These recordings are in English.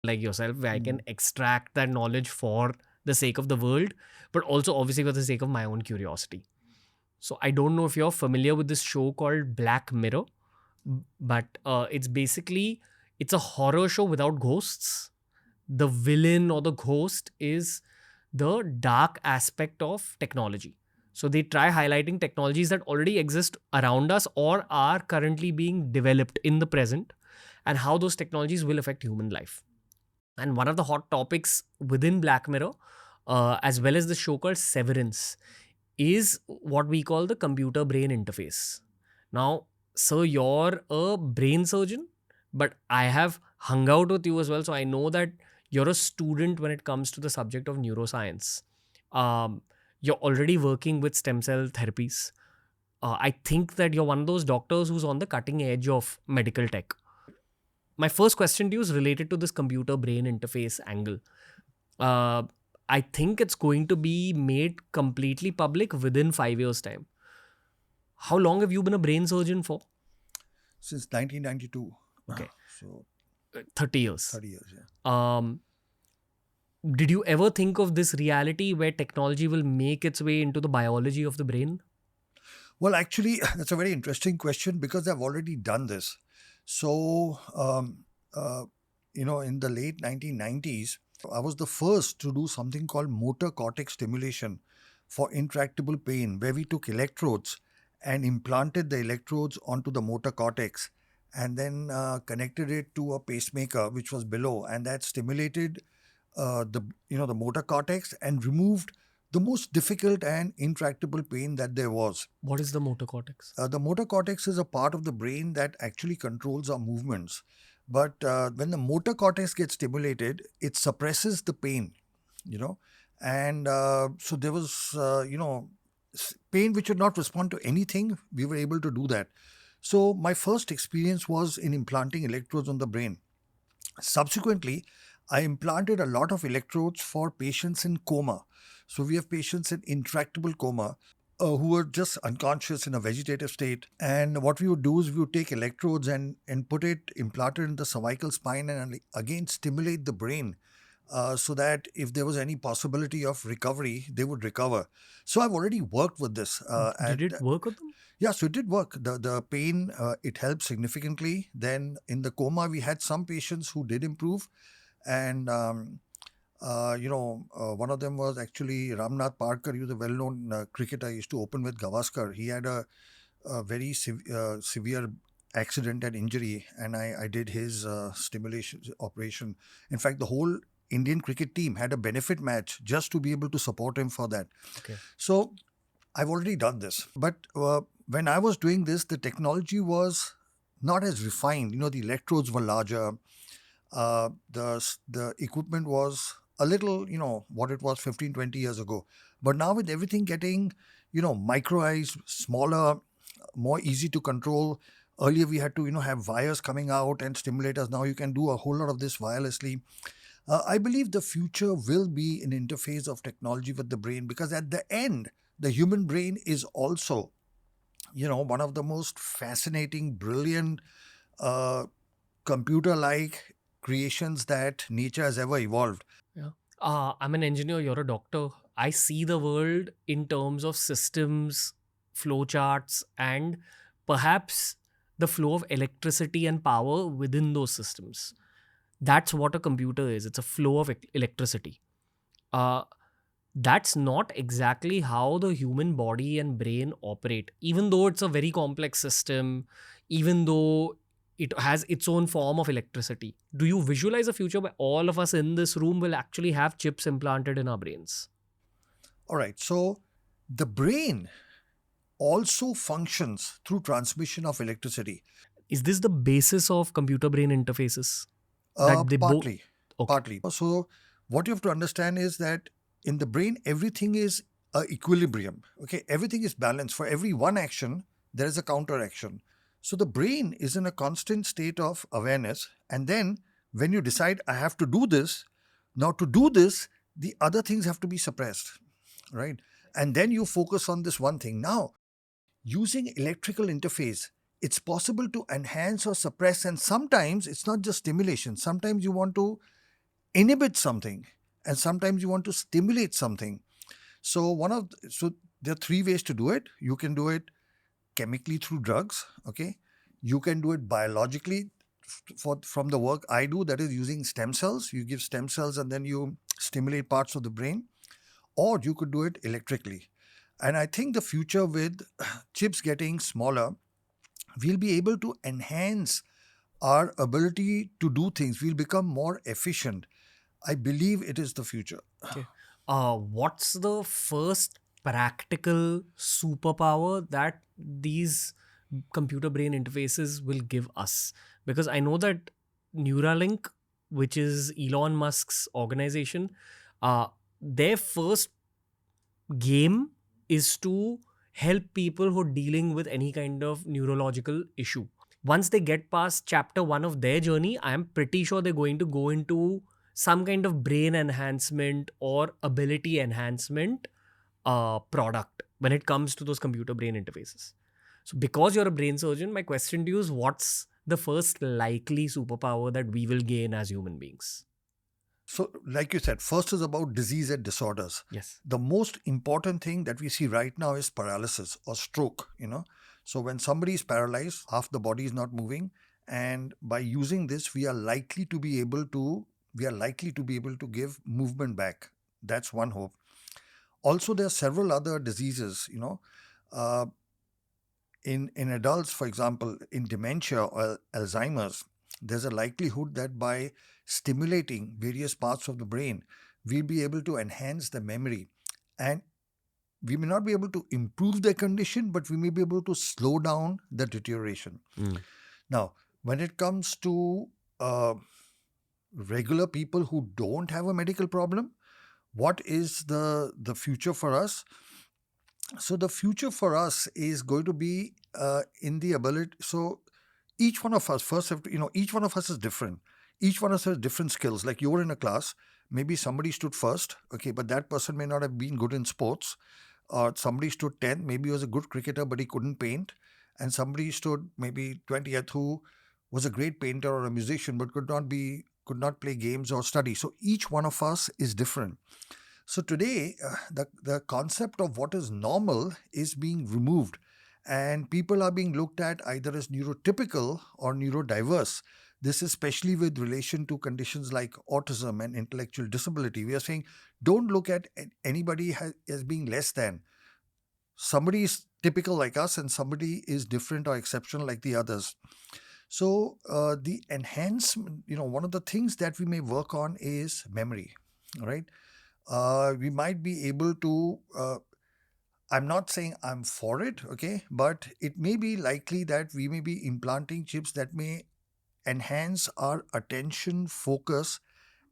like yourself, where I can extract that knowledge for the sake of the world, but also obviously for the sake of my own curiosity. So I don't know if you're familiar with this show called Black Mirror, but it's a horror show without ghosts. The villain or the ghost is the dark aspect of technology. So they try highlighting technologies that already exist around us or are currently being developed in the present, and how those technologies will affect human life. And one of the hot topics within Black Mirror, as well as the show called Severance, is what we call the computer brain interface. Now, sir, you're a brain surgeon, but I have hung out with you as well. So I know that you're a student when it comes to the subject of neuroscience. Um, you're already working with stem cell therapies. I think that you're one of those doctors who's on the cutting edge of medical tech. My first question to you is related to this computer brain interface angle. Uh, I think it's going to be made completely public within 5 years' time. How long have you been a brain surgeon for? Since 1992. Okay. So 30 years. 30 years, yeah. Did you ever think of this reality where technology will make its way into the biology of the brain? Well, actually, that's a very interesting question because I've already done this. So, in the late 1990s, I was the first to do something called motor cortex stimulation for intractable pain, where we took electrodes and implanted the electrodes onto the motor cortex and then connected it to a pacemaker which was below, and that stimulated the motor cortex and removed the most difficult and intractable pain that there was. What is the motor cortex? The motor cortex is a part of the brain that actually controls our movements. But when the motor cortex gets stimulated, it suppresses the pain, And so there was, pain which would not respond to anything. We were able to do that. So my first experience was in implanting electrodes on the brain. Subsequently, I implanted a lot of electrodes for patients in coma. So we have patients in intractable coma who are just unconscious in a vegetative state. And what we would do is we would take electrodes and put it implanted in the cervical spine and again stimulate the brain so that if there was any possibility of recovery, they would recover. So I've already worked with this. Did it work with them? Yeah, so it did work. The pain, it helped significantly. Then in the coma, we had some patients who did improve. And one of them was actually Ramnath Parkar. He was a well-known cricketer. He used to open with Gavaskar. He had a very severe accident and injury, and I did his stimulation operation. In fact, the whole Indian cricket team had a benefit match just to be able to support him for that. Okay. So I've already done this. But when I was doing this, the technology was not as refined. The electrodes were larger. The equipment was a little, what it was 15, 20 years ago. But now with everything getting, microized, smaller, more easy to control. Earlier we had to, have wires coming out and stimulators. Now you can do a whole lot of this wirelessly. I believe the future will be an interface of technology with the brain, because at the end, the human brain is also, one of the most fascinating, brilliant, computer-like creations that nature has ever evolved. Yeah. I'm an engineer, you're a doctor. I see the world in terms of systems, flowcharts, and perhaps the flow of electricity and power within those systems. That's what a computer is. It's a flow of electricity. That's not exactly how the human body and brain operate. Even though it's a very complex system, even though it has its own form of electricity. Do you visualize a future where all of us in this room will actually have chips implanted in our brains? All right. So the brain also functions through transmission of electricity. Is this the basis of computer brain interfaces? Partly. Okay. Partly. So what you have to understand is that in the brain, everything is equilibrium. Okay, everything is balanced. For every one action, there is a counter action. So the brain is in a constant state of awareness. And then when you decide, I have to do this, now to do this, the other things have to be suppressed, right? And then you focus on this one thing. Now, using electrical interface, it's possible to enhance or suppress. And sometimes it's not just stimulation. Sometimes you want to inhibit something, and sometimes you want to stimulate something. So there are three ways to do it. You can do it chemically through drugs. Okay, you can do it biologically. From the work I do, that is using stem cells. You give stem cells and then you stimulate parts of the brain, or you could do it electrically. And I think the future with chips getting smaller, we'll be able to enhance our ability to do things. We'll become more efficient. I believe it is the future. Okay. What's the first practical superpower that these computer brain interfaces will give us? Because I know that Neuralink, which is Elon Musk's organization, their first game is to help people who are dealing with any kind of neurological issue. Once they get past chapter 1 of their journey, I am pretty sure they're going to go into some kind of brain enhancement or ability enhancement product when it comes to those computer brain interfaces. So because you're a brain surgeon, my question to you is, what's the first likely superpower that we will gain as human beings? So, like you said, first is about disease and disorders. Yes. The most important thing that we see right now is paralysis or stroke, So when somebody is paralyzed, half the body is not moving. And by using this, we are likely to be able to give movement back. That's one hope. Also, there are several other diseases, in adults, for example, in dementia or Alzheimer's, there's a likelihood that by stimulating various parts of the brain, we'll be able to enhance the memory. And we may not be able to improve the condition, but we may be able to slow down the deterioration. Now, when it comes to regular people who don't have a medical problem, what is the future for us? So the future for us is going to be in the ability. So each one of us first have to, each one of us is different. Each one of us has different skills. Like you were in a class, maybe somebody stood first, okay, but that person may not have been good in sports. Or somebody stood 10th, maybe he was a good cricketer, but he couldn't paint. And somebody stood maybe 20th who was a great painter or a musician, but could not play games or study. So each one of us is different. So today, the concept of what is normal is being removed, and people are being looked at either as neurotypical or neurodiverse. This is especially with relation to conditions like autism and intellectual disability. We are saying, don't look at anybody as being less than. Somebody is typical like us and somebody is different or exceptional like the others. So the enhancement, one of the things that we may work on is memory, right? We might be able to, I'm not saying I'm for it, okay, but it may be likely that we may be implanting chips that may enhance our attention, focus,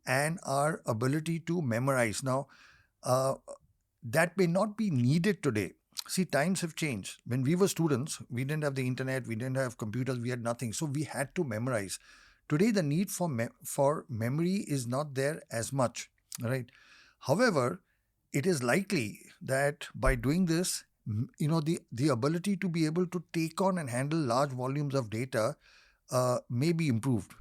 and our ability to memorize. Now, that may not be needed today. See, times have changed. When we were students, we didn't have the internet, we didn't have computers, we had nothing. So we had to memorize. Today, the need for memory is not there as much, right? However, it is likely that by doing this, the ability to be able to take on and handle large volumes of data may be improved.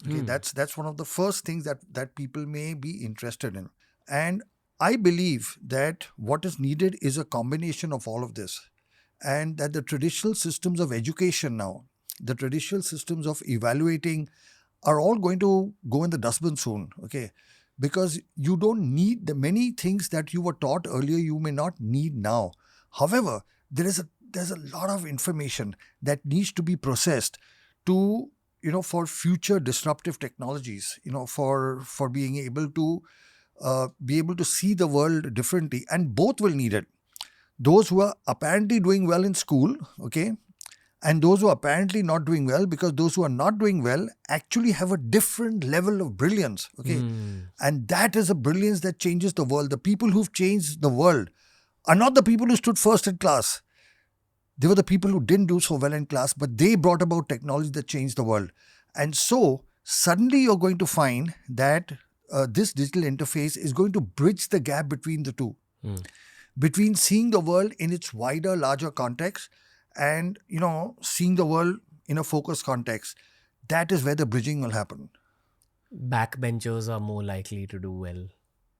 Okay, that's one of the first things that people may be interested in. And I believe that what is needed is a combination of all of this, and that the traditional systems of education now, the traditional systems of evaluating are all going to go in the dustbin soon, okay? Because you don't need the many things that you were taught earlier, you may not need now. However, there's a lot of information that needs to be processed to, for future disruptive technologies, for being able to see the world differently, and both will need it. Those who are apparently doing well in school, okay, and those who are apparently not doing well, because those who are not doing well actually have a different level of brilliance, okay, and that is a brilliance that changes the world. The people who've changed the world are not the people who stood first in class. They were the people who didn't do so well in class, but they brought about technology that changed the world. And so suddenly you're going to find that this digital interface is going to bridge the gap between the two, between seeing the world in its wider, larger context and, seeing the world in a focused context. That is where the bridging will happen. backbenchers are more likely to do well?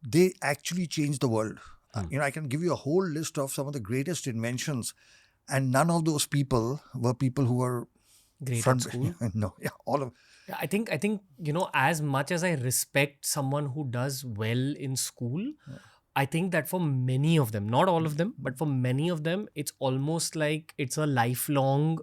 They actually changed the world. I can give you a whole list of some of the greatest inventions, and none of those people were people who were Great front. at school? No, yeah, all of. Yeah, I think as much as I respect someone who does well in school, I think that for many of them, not all of them, but for many of them, it's almost like it's a lifelong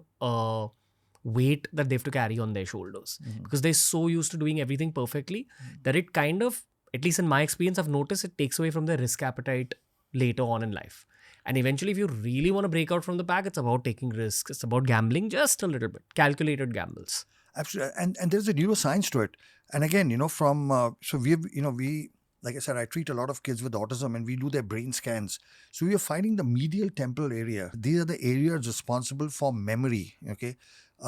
weight that they have to carry on their shoulders, because they're so used to doing everything perfectly that it kind of, at least in my experience, I've noticed it takes away from their risk appetite later on in life. And eventually, if you really want to break out from the pack, it's about taking risks. It's about gambling just a little bit, calculated gambles. Absolutely, and there's a neuroscience to it. And again, so we like I said, I treat a lot of kids with autism, and we do their brain scans. So we are finding the medial temporal area. These are the areas responsible for memory, okay,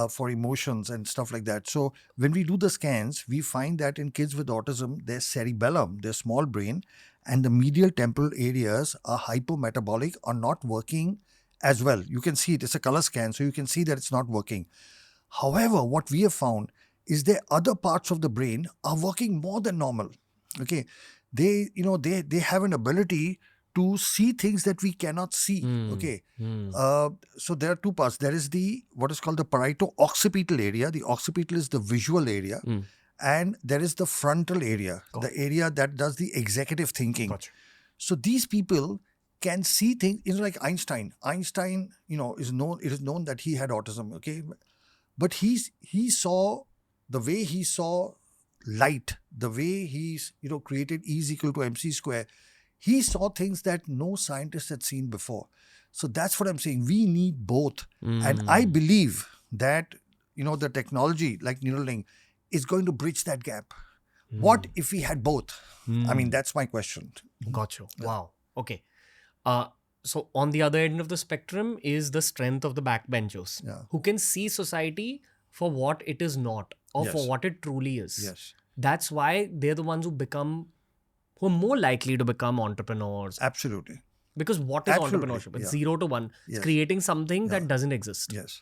for emotions and stuff like that. So when we do the scans, we find that in kids with autism, their cerebellum, their small brain, and the medial temporal areas are hypometabolic, are not working as well. You can see it. It's a color scan, so you can see that it's not working. However, what we have found is that other parts of the brain are working more than normal. Okay, they have an ability to see things that we cannot see. Okay, so there are two parts. There is what is called the parieto-occipital area. The occipital is the visual area, and there is the frontal area, the area that does the executive thinking. Gotcha. So these people can see things. Like Einstein. Einstein, is known. It is known that he had autism. Okay, but he saw the way he saw light, the way he's created E is equal to MC square. He saw things that no scientist had seen before. So that's what I'm saying. We need both, and I believe that the technology like Neuralink is going to bridge that gap. What if we had both? I mean, that's my question. Gotcha. Wow. Okay. So on the other end of the spectrum is the strength of the backbenchers, who can see society for what it is not, or for what it truly is. Yes. That's why they're the ones who are more likely to become entrepreneurs. Absolutely. Because what is Absolutely. entrepreneurship? It's 0 to 1. It's creating something that doesn't exist. Yes.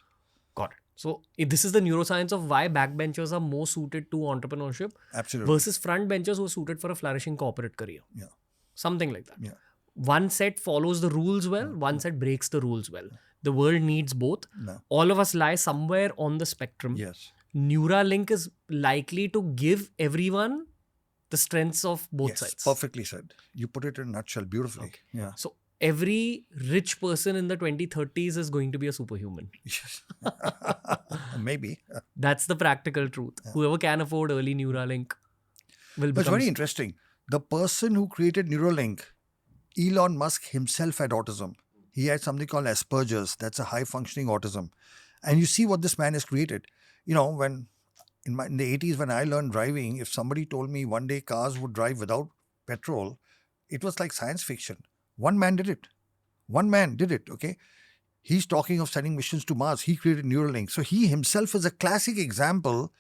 Got it. So this is the neuroscience of why backbenchers are more suited to entrepreneurship Absolutely. versus frontbenchers who are suited for a flourishing corporate career. Yeah. Something like that. Yeah. One set follows the rules well, one set breaks the rules well. The world needs both. No. All of us lie somewhere on the spectrum. Yes. Neuralink is likely to give everyone the strengths of both Yes, sides. perfectly said. You put it in a nutshell beautifully. Okay. Yeah. So every rich person in the 2030s is going to be a superhuman. Yes. Maybe. That's the practical truth. Whoever can afford early Neuralink will But it's become... very interesting. The person who created Neuralink, Elon Musk himself had autism. He had something called Asperger's. That's a high-functioning autism. And you see what this man has created. When in the 80s when I learned driving, if somebody told me one day cars would drive without petrol, it was like science fiction. One man did it. Okay. He's talking of sending missions to Mars. He created Neuralink. So he himself is a classic example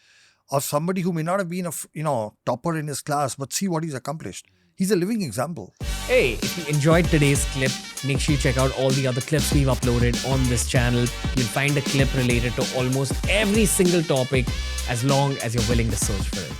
of somebody who may not have been a topper in his class, but see what he's accomplished. He's a living example. Hey, if you enjoyed today's clip, make sure you check out all the other clips we've uploaded on this channel. You'll find a clip related to almost every single topic as long as you're willing to search for it.